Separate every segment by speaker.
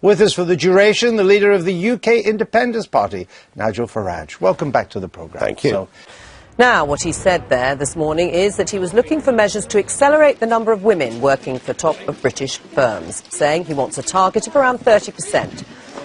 Speaker 1: With us for the duration, the leader of the UK Independence Party, Nigel Farage. Welcome back to the programme.
Speaker 2: Thank you.
Speaker 3: Now, what he said there this morning is that he was looking for measures to accelerate the number of women working for top of British firms, saying he wants a target of around 30%.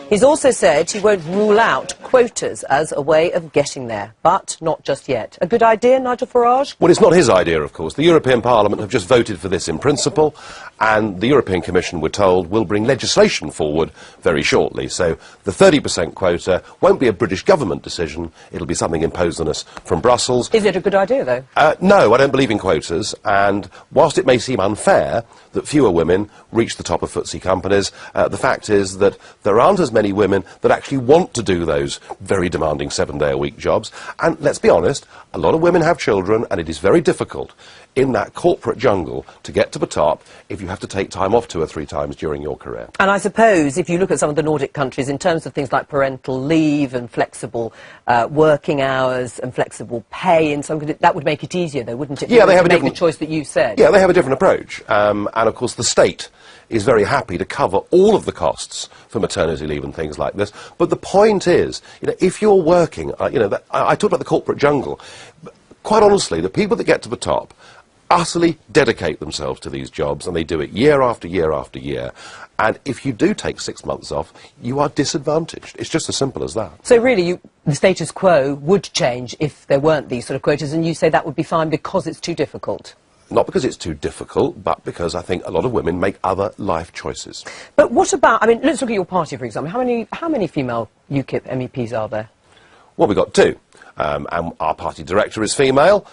Speaker 3: He's also said he won't rule out quotas as a way of getting there, but not just yet. A good idea, Nigel Farage?
Speaker 2: Well, it's not his idea, of course. The European Parliament have just voted for this in principle, and the European Commission, we're told, will bring legislation forward very shortly. So the 30% quota won't be a British government decision. It'll be something imposed on us from Brussels.
Speaker 3: Is it a good idea, though?
Speaker 2: No, I don't believe in quotas, and whilst it may seem unfair that fewer women reach the top of FTSE companies, the fact is that there aren't as many women that actually want to do those very demanding 7-day-a-week jobs. And let's be honest, a lot of women have children, and it is very difficult in that corporate jungle to get to the top if you have to take time off 2 or 3 times during your career.
Speaker 3: And I suppose if you look at some of the Nordic countries in terms of things like parental leave and flexible working hours and flexible pay, and that would make it easier, though, wouldn't it?
Speaker 2: Yeah, they have a
Speaker 3: make
Speaker 2: different
Speaker 3: the choice that you said.
Speaker 2: Yeah, they have a different approach, and of course the state is very happy to cover all of the costs for maternity leave and things like this. But the point is, if you're working, I talked about the corporate jungle. Quite honestly, the people that get to the top utterly dedicate themselves to these jobs, and they do it year after year after year. And if you do take 6 months off, you are disadvantaged. It's just as simple as that.
Speaker 3: So really, the status quo would change if there weren't these sort of quotas, and you say that would be fine because it's too difficult?
Speaker 2: Not because it's too difficult, but because I think a lot of women make other life choices.
Speaker 3: But what about, I mean, let's look at your party, for example. How many female UKIP MEPs are there?
Speaker 2: Well, we've got 2. And our party director is female.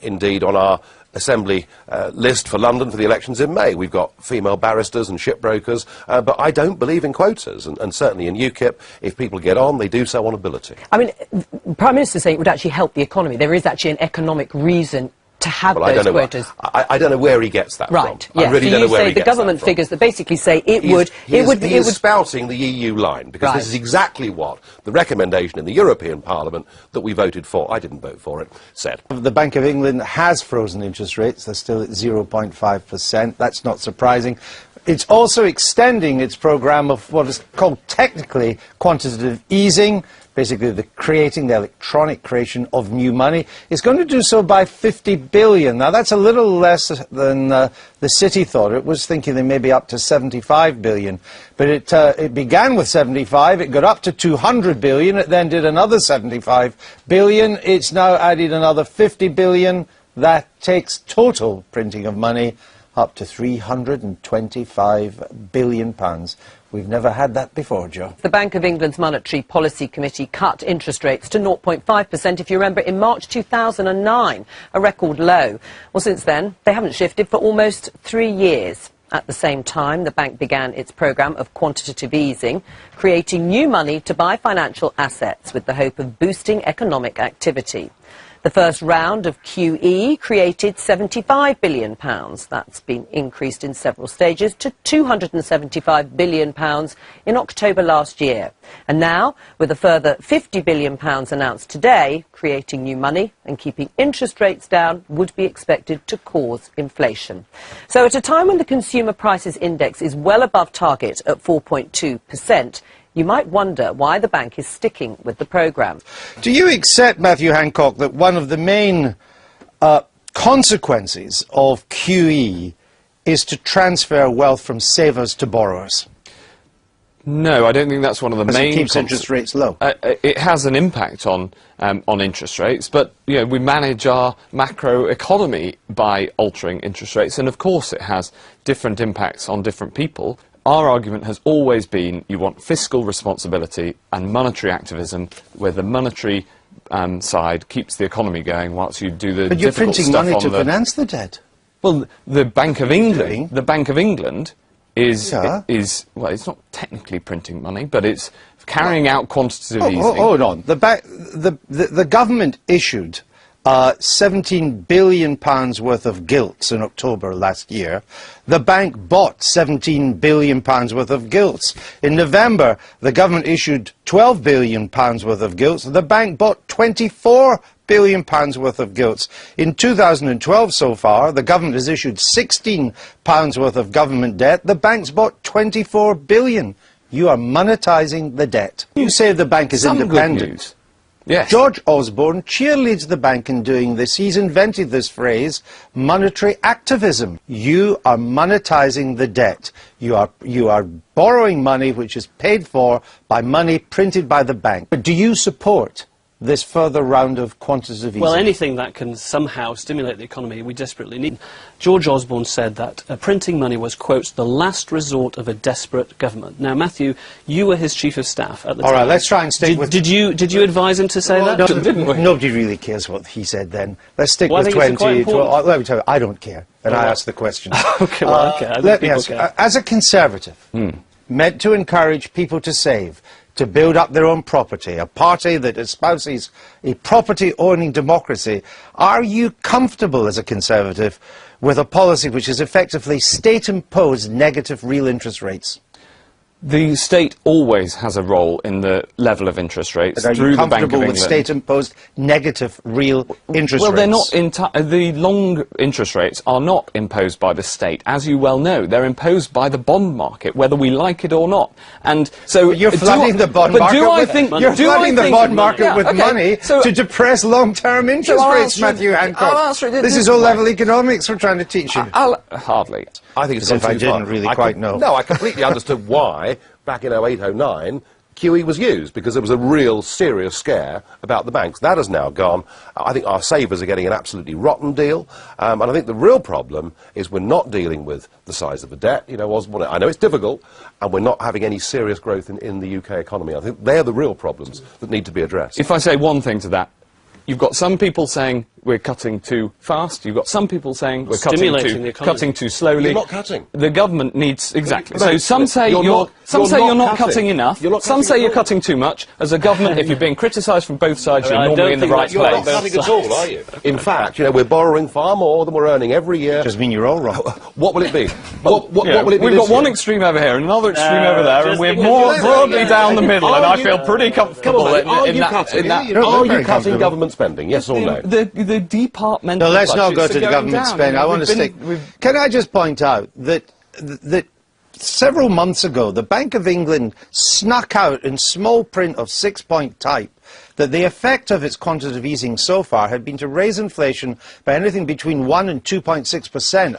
Speaker 2: Indeed, on our Assembly list for London for the elections in May, we've got female barristers and shipbrokers, but I don't believe in quotas, and certainly in UKIP, if people get on, they do so on ability.
Speaker 3: I mean, the Prime Minister's saying it would actually help the economy. There is actually an economic reason to have those quotas.
Speaker 2: I don't know where he gets that
Speaker 3: right,
Speaker 2: from.
Speaker 3: Yeah.
Speaker 2: I really don't know where he gets that from.
Speaker 3: The government figures that basically say
Speaker 2: He is spouting the EU line, because this is exactly what the recommendation in the European Parliament that we voted for, I didn't vote for it, said.
Speaker 1: The Bank of England has frozen interest rates. They're still at 0.5%. That's not surprising. It's also extending its programme of what is called technically quantitative easing, basically the electronic creation of new money. It's going to do so by 50 billion. Now, that's a little less than the City thought. It was thinking they may be up to 75 billion. But it began with 75, it got up to 200 billion, it then did another 75 billion. It's now added another 50 billion. That takes total printing of money up to £325 billion. We've never had that before, Joe.
Speaker 3: The Bank of England's Monetary Policy Committee cut interest rates to 0.5%, if you remember, in March 2009, a record low. Well, since then, they haven't shifted for almost 3 years. At the same time, the bank began its programme of quantitative easing, creating new money to buy financial assets with the hope of boosting economic activity. The first round of QE created £75 billion. That's been increased in several stages to £275 billion in October last year. And now, with a further £50 billion announced today, creating new money and keeping interest rates down would be expected to cause inflation. So at a time when the Consumer Prices Index is well above target at 4.2%, you might wonder why the bank is sticking with the programme.
Speaker 1: Do you accept, Matthew Hancock, that one of the main consequences of QE is to transfer wealth from savers to borrowers?
Speaker 4: No, I don't think that's one of the main.
Speaker 1: It keeps interest rates low.
Speaker 4: It has an impact on interest rates, but we manage our macro economy by altering interest rates, and of course it has different impacts on different people. Our argument has always been you want fiscal responsibility and monetary activism, where the monetary side keeps the economy going whilst you do the
Speaker 1: But you're
Speaker 4: difficult
Speaker 1: printing
Speaker 4: stuff
Speaker 1: money
Speaker 4: on
Speaker 1: to finance the debt.
Speaker 4: Well, the Bank of England, is well, it's not technically printing money, but it's carrying out quantitative easing.
Speaker 1: Hold on. The government issued £17 billion worth of gilts in October last year. The bank bought £17 billion worth of gilts. In November, the government issued £12 billion worth of gilts. The bank bought £24 billion worth of gilts. In 2012 so far, the government has issued £16 worth of government debt. The bank's bought £24 billion You are monetising the debt. You say the bank is
Speaker 4: Some good
Speaker 1: independent.
Speaker 4: news. Yes.
Speaker 1: George Osborne cheerleads the bank in doing this. He's invented this phrase, monetary activism. You are monetising the debt. You are borrowing money which is paid for by money printed by the bank. But do you support this further round of quantitative easing?
Speaker 5: Well, anything that can somehow stimulate the economy we desperately need. George Osborne said that printing money was, quote, the last resort of a desperate government. Now, Matthew, you were his chief of staff at the time.
Speaker 1: All right, let's try and stick with...
Speaker 5: Did you advise him to say that?
Speaker 1: No,
Speaker 5: Didn't we?
Speaker 1: Nobody really cares what he said then. Let's stick
Speaker 5: Well, I
Speaker 1: with
Speaker 5: think it's quite
Speaker 1: 20...
Speaker 5: important.
Speaker 1: Well, let me tell you, I don't care. And I ask the question.
Speaker 5: Okay, well, okay. I think
Speaker 1: Let me
Speaker 5: people
Speaker 1: ask,
Speaker 5: care.
Speaker 1: as a Conservative, meant to encourage people to save, to build up their own property, a party that espouses a property-owning democracy, are you comfortable as a Conservative with a policy which is effectively state-imposed negative real interest rates?
Speaker 4: The state always has a role in the level of interest rates
Speaker 1: But are
Speaker 4: through
Speaker 1: you
Speaker 4: the Bank of
Speaker 1: comfortable with
Speaker 4: England.
Speaker 1: state-imposed negative real interest
Speaker 4: Well,
Speaker 1: rates?
Speaker 4: they're not the long interest rates are not imposed by the state, as you well know. They're imposed by the bond market, whether we like it or not. And so
Speaker 1: You're flooding the bond market. You're flooding the bond market with money to depress long-term interest rates, Matthew Hancock. This is all-level economics we're trying to teach you.
Speaker 4: Hardly.
Speaker 2: I think it's
Speaker 1: As if
Speaker 2: gone
Speaker 1: I
Speaker 2: too
Speaker 1: didn't
Speaker 2: far.
Speaker 1: really quite know.
Speaker 2: No, I completely understood why, back in 08, 09, QE was used, because there was a real serious scare about the banks. That has now gone. I think our savers are getting an absolutely rotten deal, and I think the real problem is we're not dealing with the size of the debt. You know, Osborne, I know it's difficult, and we're not having any serious growth in the UK economy. I think they're the real problems that need to be addressed.
Speaker 4: If I say one thing to that, you've got some people saying we're cutting too fast. You've got some people saying we're
Speaker 5: Stimulating the economy.
Speaker 4: cutting too slowly.
Speaker 2: You're not cutting.
Speaker 4: The government needs exactly.
Speaker 2: No,
Speaker 4: So some say
Speaker 2: you're
Speaker 4: you're
Speaker 2: not
Speaker 4: not cutting enough.
Speaker 2: You're not
Speaker 4: Some
Speaker 2: cutting
Speaker 4: say
Speaker 2: at
Speaker 4: you're
Speaker 2: all.
Speaker 4: cutting too much. As a government, if you're being criticised from both sides, you're
Speaker 5: I
Speaker 4: normally
Speaker 5: don't
Speaker 4: in the
Speaker 5: think
Speaker 4: right
Speaker 5: that's
Speaker 2: You're
Speaker 4: place.
Speaker 2: not cutting at all, are you? In fact, you know, we're borrowing far more than we're earning every year.
Speaker 1: Does mean you're all wrong.
Speaker 2: What will it be? What will it be
Speaker 4: We've
Speaker 2: this
Speaker 4: got one
Speaker 2: year?
Speaker 4: extreme over here and another extreme over there, and
Speaker 5: just
Speaker 4: we're
Speaker 5: because
Speaker 4: more
Speaker 5: you're
Speaker 4: broadly
Speaker 5: saying-
Speaker 4: down the middle, and
Speaker 2: Are
Speaker 4: I
Speaker 2: you-
Speaker 4: feel pretty
Speaker 2: Come
Speaker 4: comfortable
Speaker 2: on, mate, are
Speaker 4: in
Speaker 2: you
Speaker 4: that.
Speaker 2: cutting?
Speaker 1: don't
Speaker 2: Are
Speaker 1: look
Speaker 2: you
Speaker 1: very
Speaker 2: cutting
Speaker 1: comfortable.
Speaker 2: government spending? Yes or no?
Speaker 4: The departmental.
Speaker 1: No, let's not go
Speaker 4: budgets
Speaker 1: to
Speaker 4: are
Speaker 1: the
Speaker 4: going
Speaker 1: government
Speaker 4: down.
Speaker 1: spend. I want to
Speaker 4: We've
Speaker 1: stick.
Speaker 4: been-
Speaker 1: Can I just point out that several months ago, the Bank of England snuck out in small print of 6-point type that the effect of its quantitative easing so far had been to raise inflation by anything between 1 and 2.6%.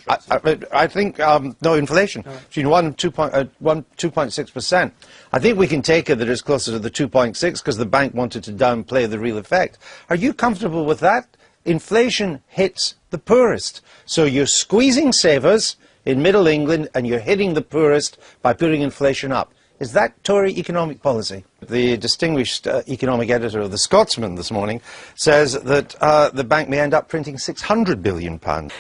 Speaker 1: I think, no, inflation, between 1 and 2.6%. I think we can take it that it's closer to the 2.6 because the bank wanted to downplay the real effect. Are you comfortable with that? Inflation hits the poorest. So you're squeezing savers in Middle England and you're hitting the poorest by putting inflation up. Is that Tory economic policy? The distinguished economic editor of The Scotsman this morning says that the bank may end up printing £600 billion.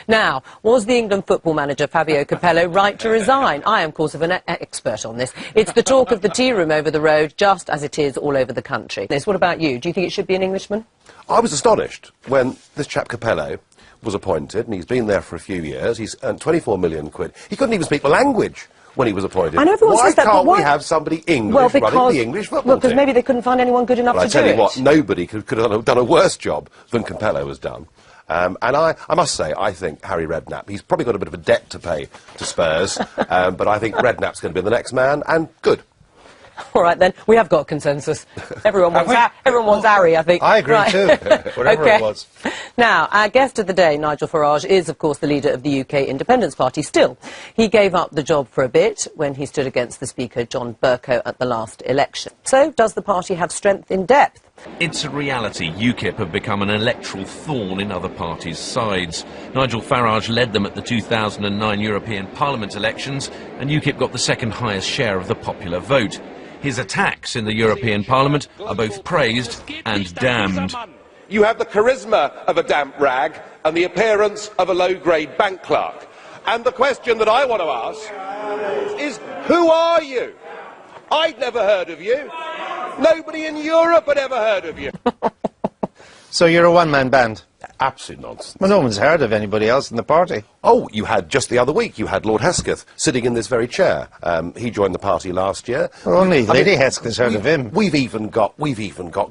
Speaker 3: Now, was the England football manager Fabio Capello right to resign? I am, of course, an expert on this. It's the talk of the tea room over the road, just as it is all over the country. What about you? Do you think it should be an Englishman?
Speaker 2: I was astonished when this chap Capello was appointed, and he's been there for a few years. He's earned 24 million quid. He couldn't even speak the language when he was appointed.
Speaker 3: I know everyone
Speaker 2: why
Speaker 3: says that, but
Speaker 2: can't
Speaker 3: why?
Speaker 2: we have somebody English running the English football
Speaker 3: because
Speaker 2: team?
Speaker 3: maybe they couldn't find anyone good enough
Speaker 2: Well, I
Speaker 3: to
Speaker 2: tell
Speaker 3: do
Speaker 2: you
Speaker 3: it.
Speaker 2: what, nobody could have done a worse job than Capello has done. And I must say, I think Harry Redknapp, he's probably got a bit of a debt to pay to Spurs, but I think Redknapp's going to be the next man, and good.
Speaker 3: All right, then. We have got consensus. Everyone wants Harry, I think.
Speaker 1: I agree too, whatever it was.
Speaker 3: Now, our guest of the day, Nigel Farage, is, of course, the leader of the UK Independence Party. Still, he gave up the job for a bit when he stood against the Speaker, John Bercow, at the last election. So, does the party have strength in depth?
Speaker 6: It's a reality. UKIP have become an electoral thorn in other parties' sides. Nigel Farage led them at the 2009 European Parliament elections, and UKIP got the second highest share of the popular vote. His attacks in the European Parliament are both praised and damned.
Speaker 7: You have the charisma of a damp rag and the appearance of a low-grade bank clerk. And the question that I want to ask is, who are you? I'd never heard of you. Nobody in Europe had ever heard of you.
Speaker 1: So you're a one-man band?
Speaker 2: Absolute nonsense.
Speaker 1: Well, no one's heard of anybody else in the party.
Speaker 2: Oh, you had, just the other week, you had Lord Hesketh sitting in this very chair. He joined the party last year.
Speaker 1: Well, only Lady Hesketh's heard of him.
Speaker 2: We've even got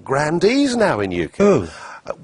Speaker 2: grandees now in UKIP.
Speaker 1: Who?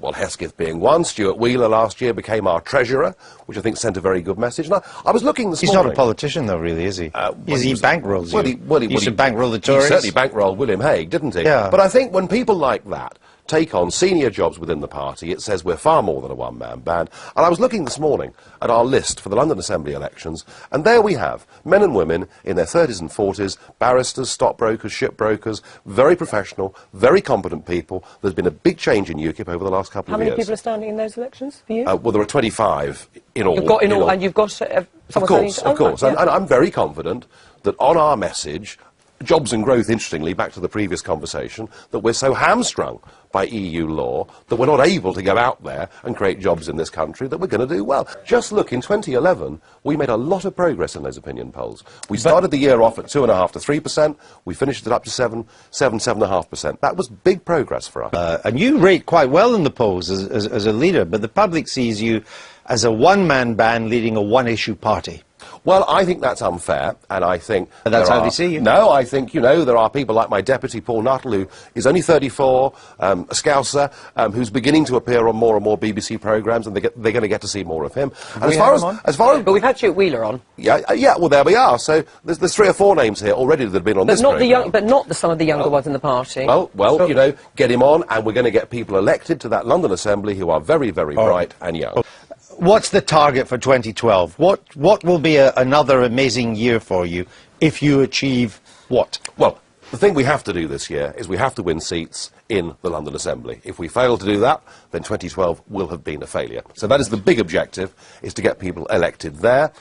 Speaker 2: Well, Hesketh being one. Stuart Wheeler last year became our treasurer, which I think sent a very good message. And I was looking this morning.
Speaker 1: He's not a politician, though, really, is he? He bankrolls you.
Speaker 2: He
Speaker 1: used to bankroll the Tories.
Speaker 2: He certainly bankrolled William Hague, didn't he?
Speaker 1: Yeah.
Speaker 2: But I think when people like that take on senior jobs within the party, it says we're far more than a one-man band. And I was looking this morning at our list for the London Assembly elections, and there we have men and women in their 30s and 40s, barristers, stockbrokers, shipbrokers, very professional, very competent people. There's been a big change in UKIP over the last couple
Speaker 3: How
Speaker 2: of years.
Speaker 3: many people are standing in those elections for you?
Speaker 2: Well, there are 25 in all.
Speaker 3: You've got in all, and you've got someone
Speaker 2: Of course.
Speaker 3: Right, yeah.
Speaker 2: And I'm very confident that on our message, jobs and growth, interestingly, back to the previous conversation, that we're so hamstrung by EU law that we're not able to go out there and create jobs in this country that we're going to do well. Just look, in 2011, we made a lot of progress in those opinion polls. We started the year off at 2.5% to 3%. We finished it up to 7.5%. That was big progress for us.
Speaker 1: And you rate quite well in the polls as a leader, but the public sees you as a one-man band leading a one-issue party.
Speaker 2: Well, I think that's unfair, and I think...
Speaker 1: But that's how they see you.
Speaker 2: No, I think, you know, there are people like my deputy, Paul Nuttall, who is only 34, a Scouser, who's beginning to appear on more and more BBC programmes, and they're going to get to see more of him. And as far as...
Speaker 3: But we've had Stuart Wheeler on.
Speaker 2: Yeah, well, there we are. So there's 3 or 4 names here already that have been on this programme.
Speaker 3: But not some of the younger ones in the party.
Speaker 2: Well, you know, get him on, and we're going to get people elected to that London Assembly who are very, very bright and young.
Speaker 1: What's the target for 2012? What will be another amazing year for you if you achieve what?
Speaker 2: Well, the thing we have to do this year is we have to win seats in the London Assembly. If we fail to do that, then 2012 will have been a failure. So that is the big objective, is to get people elected there.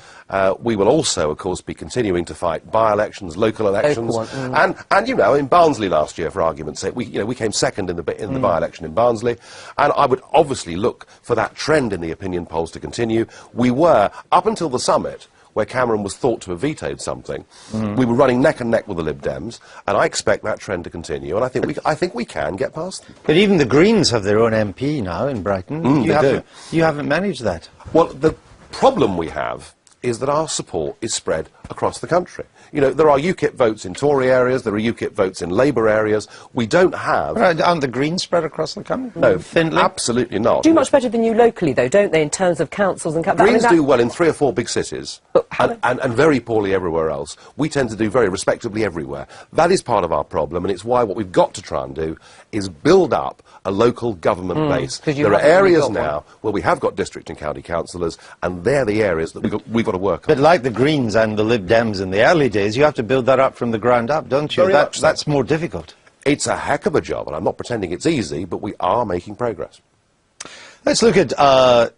Speaker 2: We will also, of course, be continuing to fight by-elections, local elections. And, you know, in Barnsley last year, for argument's sake, we came second in the by-election in Barnsley. And I would obviously look for that trend in the opinion polls to continue. We were, up until the summit, where Cameron was thought to have vetoed something, we were running neck and neck with the Lib Dems, and I expect that trend to continue, and I think we can get past them.
Speaker 1: But even the Greens have their own MP now in Brighton. You haven't managed that.
Speaker 2: Well, the problem we have is that our support is spread across the country. You know, there are UKIP votes in Tory areas, there are UKIP votes in Labour areas. We don't have...
Speaker 1: Aren't the Greens spread across the country?
Speaker 2: No,
Speaker 1: thinly?
Speaker 2: Absolutely not.
Speaker 3: Do much better than you locally, though, don't they, in terms of councils and...
Speaker 2: Greens do well in 3 or 4 big cities, and very poorly everywhere else. We tend to do very respectably everywhere. That is part of our problem, and it's why what we've got to try and do is build up a local government base. There are areas now where we have got district and county councillors, and they're the areas that we've got to work on.
Speaker 1: But like the Greens and the Lib Dems in the early days, you have to build that up from the ground up, don't you? That's more difficult.
Speaker 2: It's a heck of a job, and I'm not pretending it's easy, but we are making progress.
Speaker 1: Let's look at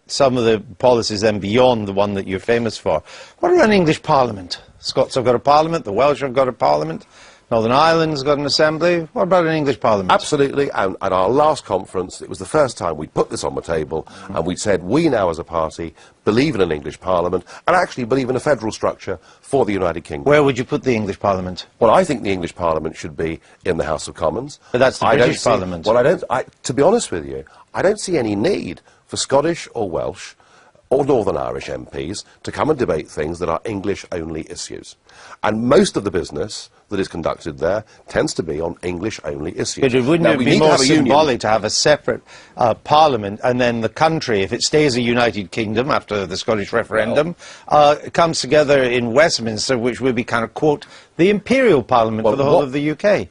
Speaker 1: some of the policies then beyond the one that you're famous for. What about an English Parliament? Scots have got a Parliament, the Welsh have got a Parliament, Northern Ireland's got an Assembly. What about an English Parliament?
Speaker 2: Absolutely, and at our last conference, it was the first time we put this on the table, and we said we now as a party believe in an English Parliament, and actually believe in a federal structure for the United Kingdom.
Speaker 1: Where would you put the English Parliament?
Speaker 2: Well, I think the English Parliament should be in the House of Commons.
Speaker 1: But that's the British Parliament.
Speaker 2: Well, to be honest with you, I don't see any need for Scottish or Welsh or Northern Irish MPs to come and debate things that are English-only issues. And most of the business that is conducted there tends to be on English-only issues.
Speaker 1: But wouldn't it be more symbolic to have a separate Parliament, and then the country, if it stays a United Kingdom after the Scottish referendum, comes together in Westminster, which would be kind of, quote, the Imperial Parliament for the whole of the UK?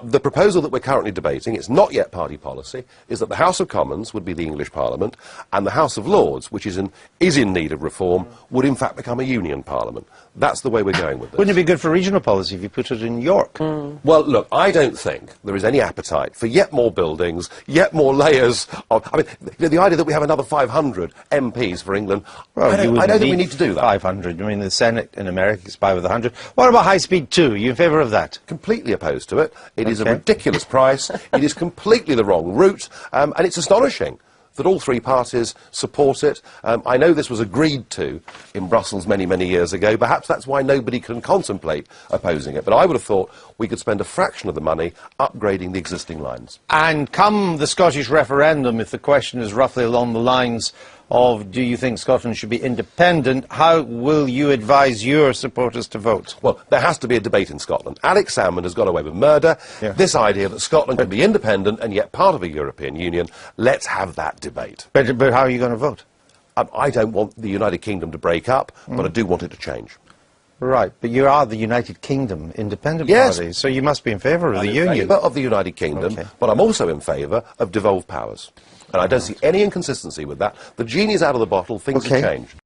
Speaker 2: The proposal that we're currently debating, it's not yet party policy, is that the House of Commons would be the English Parliament, and the House of Lords, which is in need of reform, would in fact become a union parliament. That's the way we're going with this.
Speaker 1: Wouldn't it be good for regional policy if you put it in York?
Speaker 2: Well, look, I don't think there is any appetite for yet more buildings, yet more layers of... I mean, the idea that we have another 500 MPs for England,
Speaker 1: well,
Speaker 2: I don't think we need to do that.
Speaker 1: 500. I mean, the Senate in America is 500. What about high speed 2? Are you in favour of that?
Speaker 2: Completely opposed to it. It is a ridiculous price. It is completely the wrong route, and it's astonishing that all 3 parties support it. I know this was agreed to in Brussels many, many years ago. Perhaps that's why nobody can contemplate opposing it. But I would have thought we could spend a fraction of the money upgrading the existing lines.
Speaker 1: And come the Scottish referendum, if the question is roughly along the lines of do you think Scotland should be independent, how will you advise your supporters to vote?
Speaker 2: Well, there has to be a debate in Scotland. Alex Salmond has got away with murder.
Speaker 1: Yeah.
Speaker 2: This idea that Scotland can be independent and yet part of a European Union, let's have that debate.
Speaker 1: But how are you going to vote?
Speaker 2: I don't want the United Kingdom to break up, but I do want it to change.
Speaker 1: Right, but you are the United Kingdom Independent
Speaker 2: Yes.
Speaker 1: Party, so you must be in favour of the Union.
Speaker 2: I'm in favour of the United Kingdom,
Speaker 1: Okay.
Speaker 2: but I'm also in favour of devolved powers. And I don't see any inconsistency with that. The genie's out of the bottle, things have changed.